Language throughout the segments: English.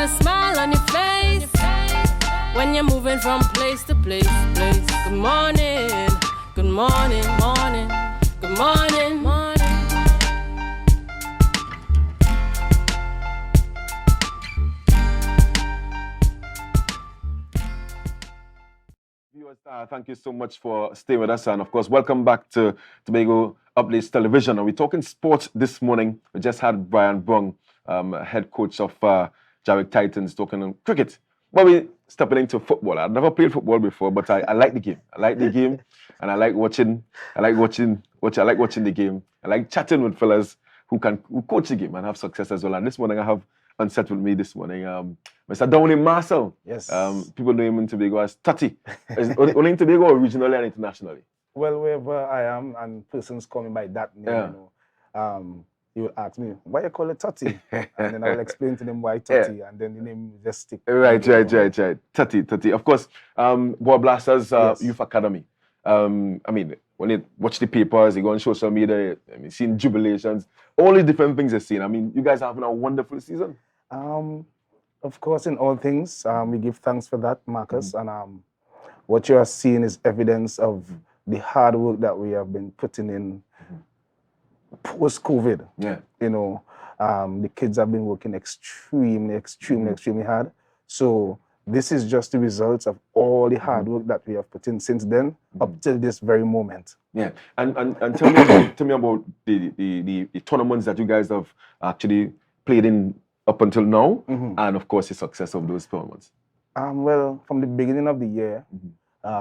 a smile on your face when you're moving from place to place. Good morning, good morning, morning, good morning, morning. Viewers, thank you so much for staying with us, and of course, welcome back to Tobago Updates Television. And we're talking sports this morning. We just had Brian Brung, head coach of Jarwick Titans, talking on cricket. But we're stepping into football. I've never played football before, but I like the game. I like the game, and I like watching the game. I like chatting with fellas who coach the game and have success as well. And this morning I have on set with me this morning, Mr. Downie Marcelle. Yes. People know him in Tobago as Tati. Is it only in Tobago or regionally and internationally? Well, wherever I am and persons call me by that name, you know, he will ask me, why you call it Tati? And then I will explain to them why Tati, and then the name will just stick. Right. Tati. Of course, Boa Blasters Youth Academy. I mean, when you watch the papers, you go on social media, I mean, seeing jubilations, all the different things you're seeing. I mean, you guys are having a wonderful season. Of course, in all things, we give thanks for that, Marcus. And what you are seeing is evidence of the hard work that we have been putting in post-COVID. Yeah. You know, the kids have been working extremely hard. So this is just the results of all the hard work that we have put in since then up till this very moment. Yeah, and tell me about the tournaments that you guys have actually played in up until now, and of course the success of those tournaments. Well, from the beginning of the year,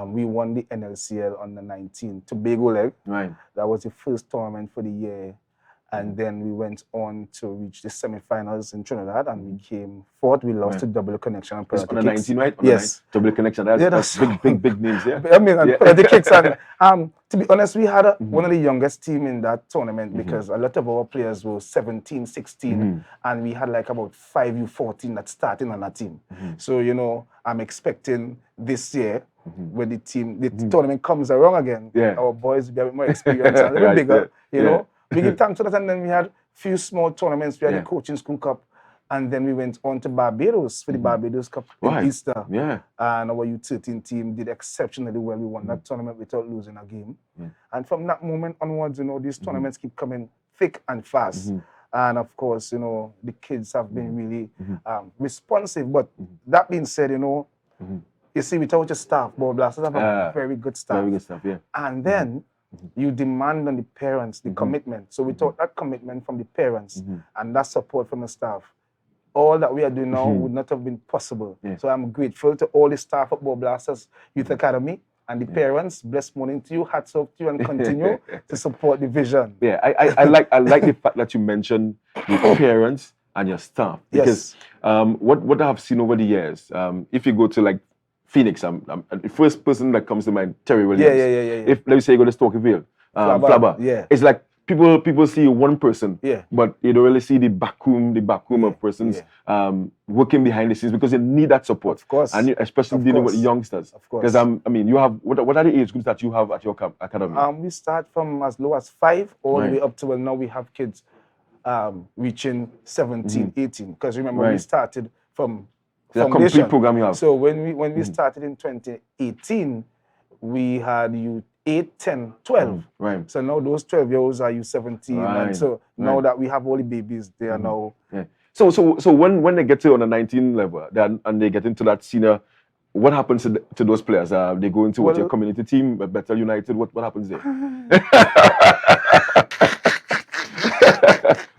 we won the NLCL on the 19th Tobago leg. Right. That was the first tournament for the year. And then we went on to reach the semi-finals in Trinidad, and we came fourth. We lost to Double Connection and Penalty on the 19, right? On yes. Double Connection. That's big names, yeah. I mean, and Penalty Kicks. And to be honest, we had one of the youngest team in that tournament because a lot of our players were 17, 16, and we had like about 5 U14 that starting on that team. So, you know, I'm expecting this year, when the tournament comes around again, our boys will be a bit more experienced and a little bigger, you know. We give thanks to that, and then we had a few small tournaments. We had the Coaching School Cup, and then we went on to Barbados for the Barbados Cup in Easter. Yeah. And our U13 team did exceptionally well. We won that tournament without losing a game. And from that moment onwards, you know, these tournaments keep coming thick and fast. And of course, you know, the kids have been really responsive. But that being said, you know, you see, without your staff, Boa Blasters have a very good staff. Very good staff, yeah. And then you demand on the parents the commitment. So without that commitment from the parents and that support from the staff, all that we are doing now would not have been possible. So I'm grateful to all the staff at Boa Blasters Youth Academy and the parents. Blessed morning to you, hats off to you, and continue to support the vision. Yeah, I like the fact that you mentioned the parents and your staff, because what I have seen over the years, if you go to like Phoenix, the first person that comes to mind, Terry Williams. If let me say you go to Stokeyville, Flabber. It's like people see one person, but you don't really see the backroom of persons working behind the scenes, because they need that support. Of course. And especially dealing with youngsters. Of course. Because I mean, you have what are the age groups that you have at your academy? We start from as low as 5 all the way up to, well, now we have kids reaching 17, 18. Because remember, we started from a complete program you have. So when we started in 2018, we had you 8, 10, 12. Right. So now those 12-year-olds are you 17. And so now that we have all the babies, they are now. Yeah. So when they get to on the 19 level and they get into that senior, what happens to those players? They go into your community team, Bethel United. What happens there?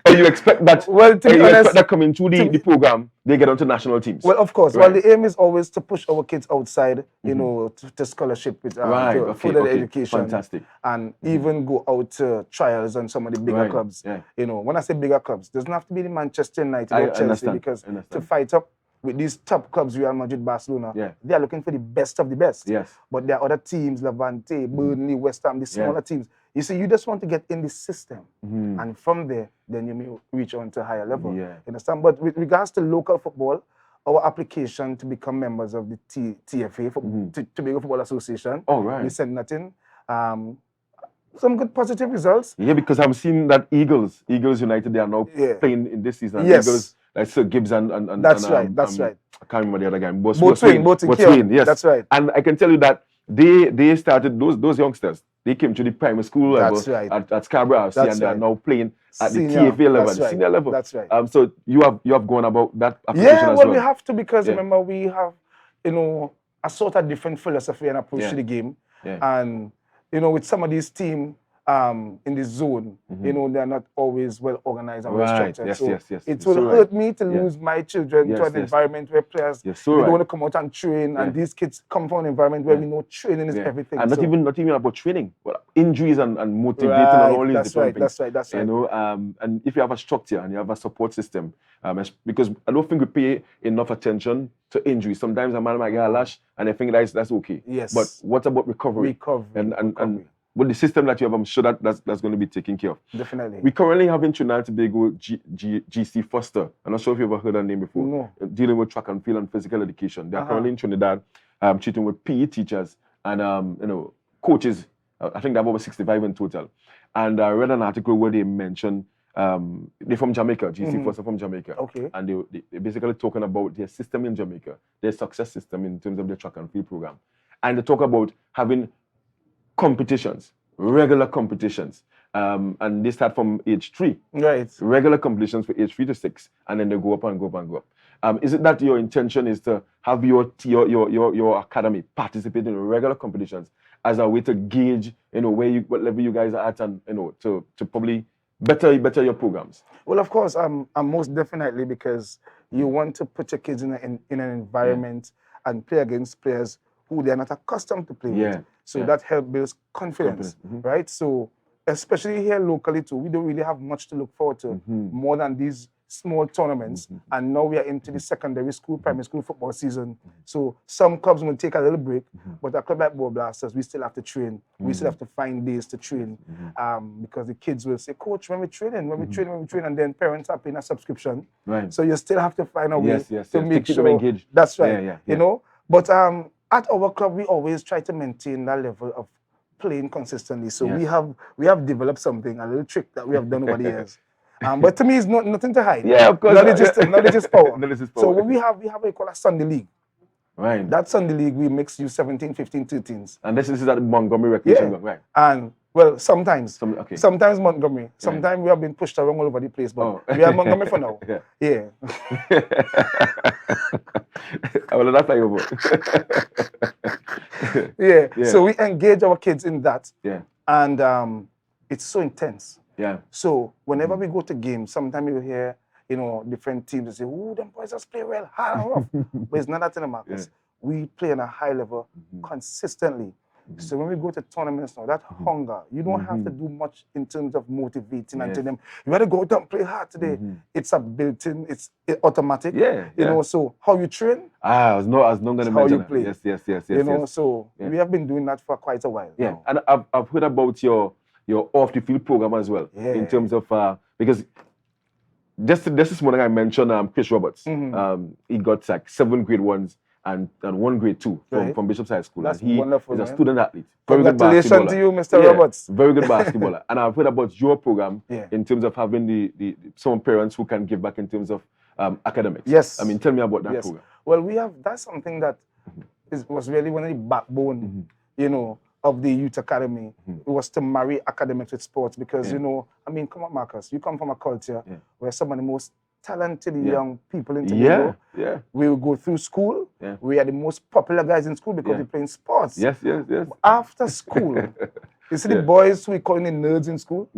Or you expect that? Well, to be honest, expect that coming through the program, they get onto national teams. Well, of course. Well, the aim is always to push our kids outside, you know, to scholarship with further education. Fantastic. And even go out to trials on some of the bigger clubs. Yeah. You know, when I say bigger clubs, doesn't have to be the Manchester United or Chelsea, because to fight up with these top clubs, Real Madrid, Barcelona, they are looking for the best of the best. Yes. But there are other teams, Levante, Burnley, West Ham, the smaller teams. You see, you just want to get in the system. And from there, then you may reach on to a higher level. You understand? But with regards to local football, our application to become members of the TFA, Tobago Football Association, we sent that in. Some good positive results. Yeah, because I've seen that Eagles United, they are now playing in this season. Yes. like Sir Gibbs and That's right. That's right. I can't remember the other guy. Botswain, yes. That's right. And I can tell you that they started those youngsters. They came to the primary school level at Scarborough FC, and they are now playing at the TFA level, senior level. That's right. So you have gone about that application as well. We have to, because remember we have, a sort of different philosophy and approach to the game. And, with some of these teams in this zone, they're not always well organized and well structured. Yes. It will hurt me to lose my children to an environment where players they don't want to come out and train, and these kids come from an environment where we know training is everything. And not even about training, but injuries and motivating and all these different things. That's right. And if you have a structure and you have a support system, because I don't think we pay enough attention to injuries. Sometimes a man might get a lash and I think that's okay. Yes. But what about recovery? And with the system that you have, I'm sure that's going to be taken care of. Definitely. We currently have in Trinidad and Tobago GC Foster. I'm not sure if you've ever heard that name before. No. Dealing with track and field and physical education. They're currently in Trinidad, treating with PE teachers and coaches. I think they have over 65 in total. And I read an article where they mentioned they're from Jamaica, GC Foster from Jamaica. Okay. And they're basically talking about their system in Jamaica, their success system in terms of their track and field program. And they talk about having competitions, regular competitions. And they start from age 3. Right. Regular competitions for age 3 to 6. And then they go up and go up and go up. Is it that your intention is to have your academy participate in regular competitions as a way to gauge, what level you guys are at, and to probably better your programs? Well, of course, most definitely, because you want to put your kids in an environment and play against players who they are not accustomed to play with. So that helps build confidence, right? So especially here locally too, we don't really have much to look forward to more than these small tournaments. And now we are into the secondary school, primary school football season. So some clubs will take a little break, but a club like Ball Blasters, we still have to train. We still have to find days to train because the kids will say, Coach, when we training, and then parents are paying a subscription. Right. So you still have to find a way to make keep sure them engaged. That's right. But at our club, we always try to maintain that level of playing consistently. So we have developed something, a little trick that we have done over the years. But to me, it's nothing to hide. Yeah, of course. Knowledge is power. Knowledge is power. So we have what we call a Sunday league. Right. That Sunday league, we mix you 17, 15, 13s. And this is at Montgomery Recreation Ground, right? And well, sometimes. Sometimes Montgomery. Sometimes we have been pushed around all over the place, but we are Montgomery for now. Yeah. I will not play over. So we engage our kids in that. Yeah. And it's so intense. Yeah. So whenever we go to games, sometimes you hear, different teams say, "Oh, them boys just play well, hard and rough." But it's not that in the Marcus. We play on a high level consistently. So when we go to tournaments now, that hunger, you don't have to do much in terms of motivating and telling them, you got to go out and play hard today. It's a built-in, it's automatic. So how you train? I was not going to mention how you play. Yes. So we have been doing that for quite a while. Yeah, now. and I've heard about your off-the-field program as well, in terms of, because just this morning I mentioned Chris Roberts. He got like 7 grade 1s and 1 grade 2 from Bishop's High School. That's and he wonderful, is a student athlete. Very Congratulations good basketballer. to you, Mr. Roberts. Very good basketballer. And I've heard about your program in terms of having the some parents who can give back in terms of academics. Yes. I mean, tell me about that program. Well, that's something that was really one of the backbone, of the youth academy. It was to marry academics with sports because, come on, Marcus, you come from a culture where some of the most talented young people in Tobago. We will go through school. We are the most popular guys in school because we're playing sports. Yes. After school, you see the boys who we call the nerds in school,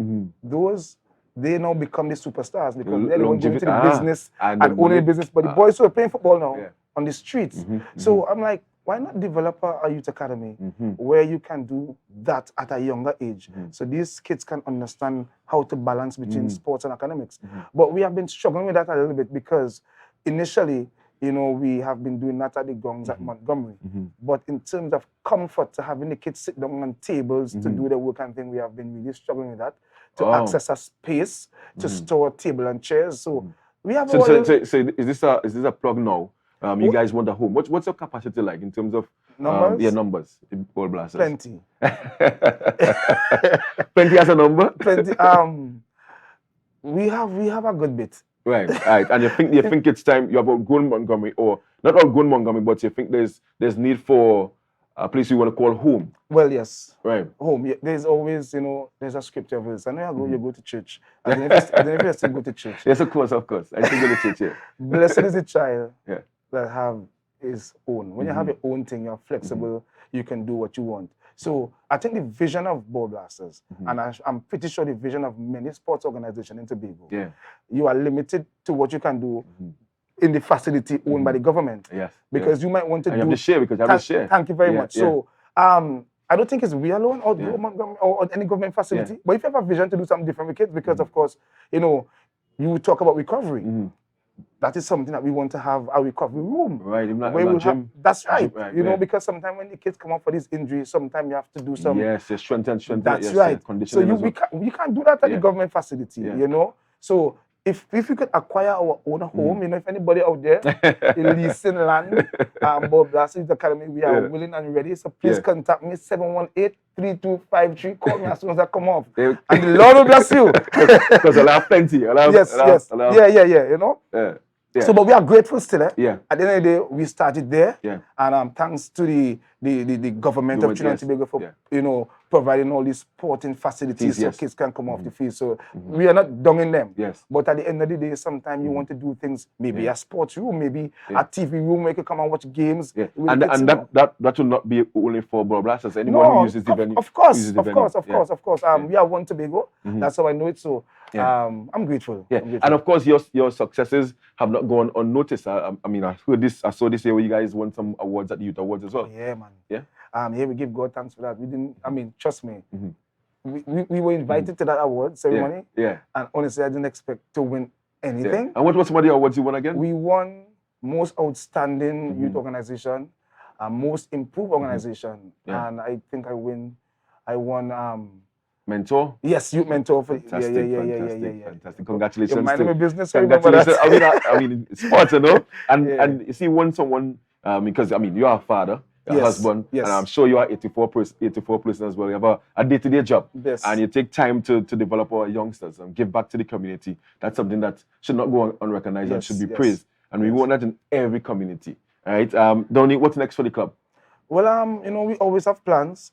those, they now become the superstars because they're the ones going to the business and owning the business. But the boys who are playing football now on the streets. So I'm like, why not develop a youth academy where you can do that at a younger age so these kids can understand how to balance between sports and academics. But we have been struggling with that a little bit because initially, we have been doing that at the grounds at Montgomery. But in terms of comfort to having the kids sit down on tables to do the work and thing, we have been really struggling with that, to access a space, to store table and chairs. So we have So is this a plug now? You guys want a home. What's your capacity like in terms of numbers? Numbers in Ball Blasters? Plenty. Plenty as a number? Plenty. We have a good bit. Right. And you think it's time you have outgrown Montgomery, or not outgrown Montgomery, but you think there's need for a place you want to call home. Well, yes. Right. Home. Yeah, there's always, there's a scripture verse. I know you go to church. I don't know if you still go to church. Yes, of course. I still go to church, yeah. Blessed is the child Yeah. that have his own. When you have your own thing, you're flexible, you can do what you want. So I think the vision of Ball Blasters, and I'm pretty sure the vision of many sports organizations in Tobago, you are limited to what you can do in the facility owned by the government. Yes. Because you might want to and you have to share because you have to share. Thank you very much. Yeah. So I don't think it's we alone or any government facility. But if you have a vision to do something different with kids, because of course, you talk about recovery. That is something that we want to have a recovery room. Right, even where we'll gym. That's right. You know, because sometimes when the kids come up for these injuries, sometimes you have to do some. Yes, strength. That's right. So we can't do that at the government facility, So if we could acquire our own home, if anybody out there is leasing land, Ball Blasters Academy, we are willing and ready. So please contact me, 718-3253. Call me as soon as I come off. And the Lord will bless you. Because I'll have plenty. Yes. Yeah. So, but we are grateful still. At Yeah. the end of the day, we started there. Yeah. And thanks to the government of Trinidad and Tobago for providing all these sporting facilities so kids can come off the field. So we are not donging them. Yes. But at the end of the day, sometimes you want to do things, maybe a sports room, maybe a TV room where you can come and watch games. Yeah. And that will not be only for Ball Blasters. Anyone who uses the venue. Of course. We are one Tobago. That's how I know it. So I'm grateful. Yeah. I'm grateful. And of course, your successes have not gone unnoticed. I saw this year where you guys won some awards at the Youth Awards as well. Yeah, man. Yeah. We give God thanks for that. We didn't. Trust me. We were invited to that award ceremony. Yeah. And honestly, I didn't expect to win anything. Yeah. And what was some of the awards you won again? We won most outstanding youth organization, most improved organization, and I think I won. Mentor? Yes, youth mentor for Fantastic. Congratulations. You're minding my business. Congratulations. It's sports, and you see, when someone, because you're a father, a husband, and I'm sure you are 84 person as well. You have a day-to-day job, and you take time to develop our youngsters and give back to the community. That's something that should not go unrecognized and should be praised. And we want that in every community. All right, Downie, what's next for the club? Well, we always have plans.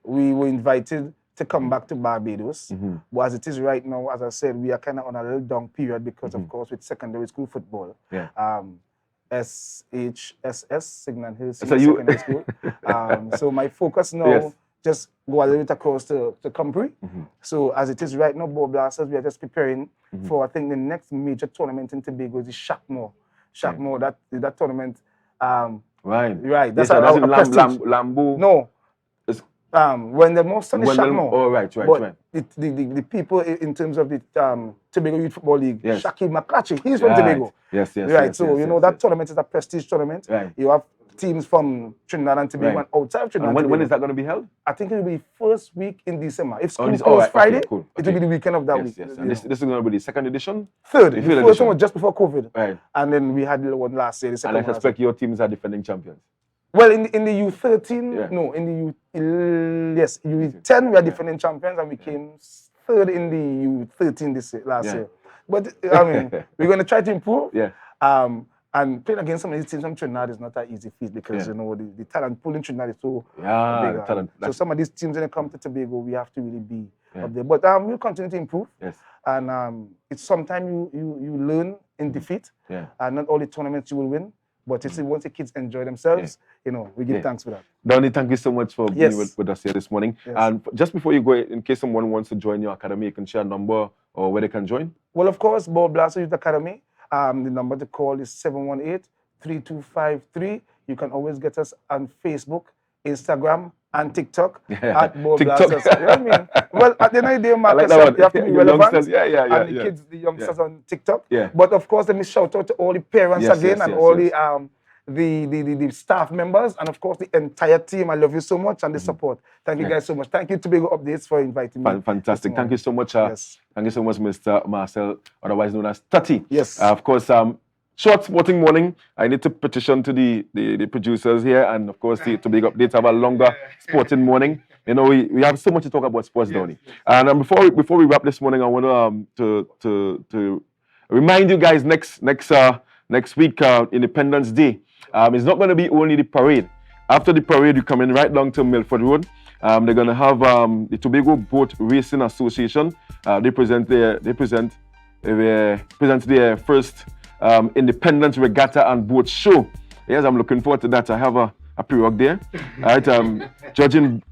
We were invited to come back to Barbados. But as it is right now, as I said, we are kind of on a little down period because, of course, with secondary school football. SHSS, Signal Hill Secondary School. So my focus now just go a little bit across to Compre. So as it is right now, Ball Blasters, we are just preparing for, I think, the next major tournament in Tobago is the Shackmore. Shackmore, that tournament. Right. That's our prestige. Lambo. No. When the most on the Shackmore. Oh, right. The people in terms of the Tobago Youth Football League, Shaki McClatchy, he's from Tobago. Yes. Right, that tournament is a prestige tournament. Right. You have teams from Trinidad and Tobago and outside of Trinidad. And when is that going to be held? I think it will be first week in December. If school closes Friday, it will be the weekend of that week. Yes. And this is going to be the second edition? Third. The first one was just before COVID. Right. And then we had the one last year. The second and I suspect your teams are defending champions. Well, in the U13, no, in the U10 we are defending champions, and we came third in the U13 last year. But we're going to try to improve. And playing against some of these teams from Trinidad is not that easy feat because the talent pool in Trinidad is so big. So some of these teams when they come to Tobago, we have to really be up there. But we'll continue to improve. Yes. And it's sometimes you learn in defeat. And not all the tournaments you will win. But once the kids enjoy themselves, we give thanks for that. Downie, thank you so much for being with us here this morning. And just before you go, in case someone wants to join your academy, you can share a number or where they can join. Well, of course, Ball Blasters Youth Academy. The number to call is 718-3253. You can always get us on Facebook, Instagram, and TikTok at Ball Blasters. You know what I mean? Well, at the end of the day, Marcus, you have to be relevant. And the kids, the youngsters on TikTok. But of course, let me shout out to all the parents and all the staff members, and of course the entire team. I love you so much and the support. Thank you guys so much. Thank you Tobago Updates for inviting me. Fantastic. Thank you so much. Thank you so much, Mr. Marcelle, otherwise known as Tati. Yes. Of course, short sporting morning. I need to petition to the producers here, and of course the Tobago Updates have a longer sporting morning. We have so much to talk about sports, Downie. And before we wrap this morning, I want to remind you guys next week, Independence Day. It's not going to be only the parade. After the parade, you come in right down to Milford Road. They're going to have the Tobago Boat Racing Association. They present their first independent regatta and boat show. Yes, I'm looking forward to that. I have a pirogue there. All right, judging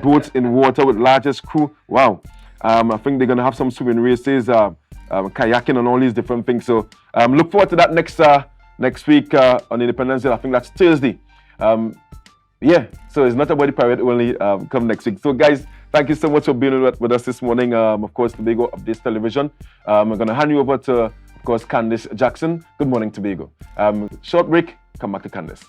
boats in water with largest crew. Wow. I think they're going to have some swimming races, kayaking and all these different things. So look forward to that next week on Independence Day. I think that's Thursday. Yeah, so it's not about the parade only. Come next week. So guys, thank you so much for being with us this morning. Of course, Tobago Updates Television. I'm going to hand you over to, of course, Candice Jackson. Good morning, Tobago. Short break. Come back to Candice.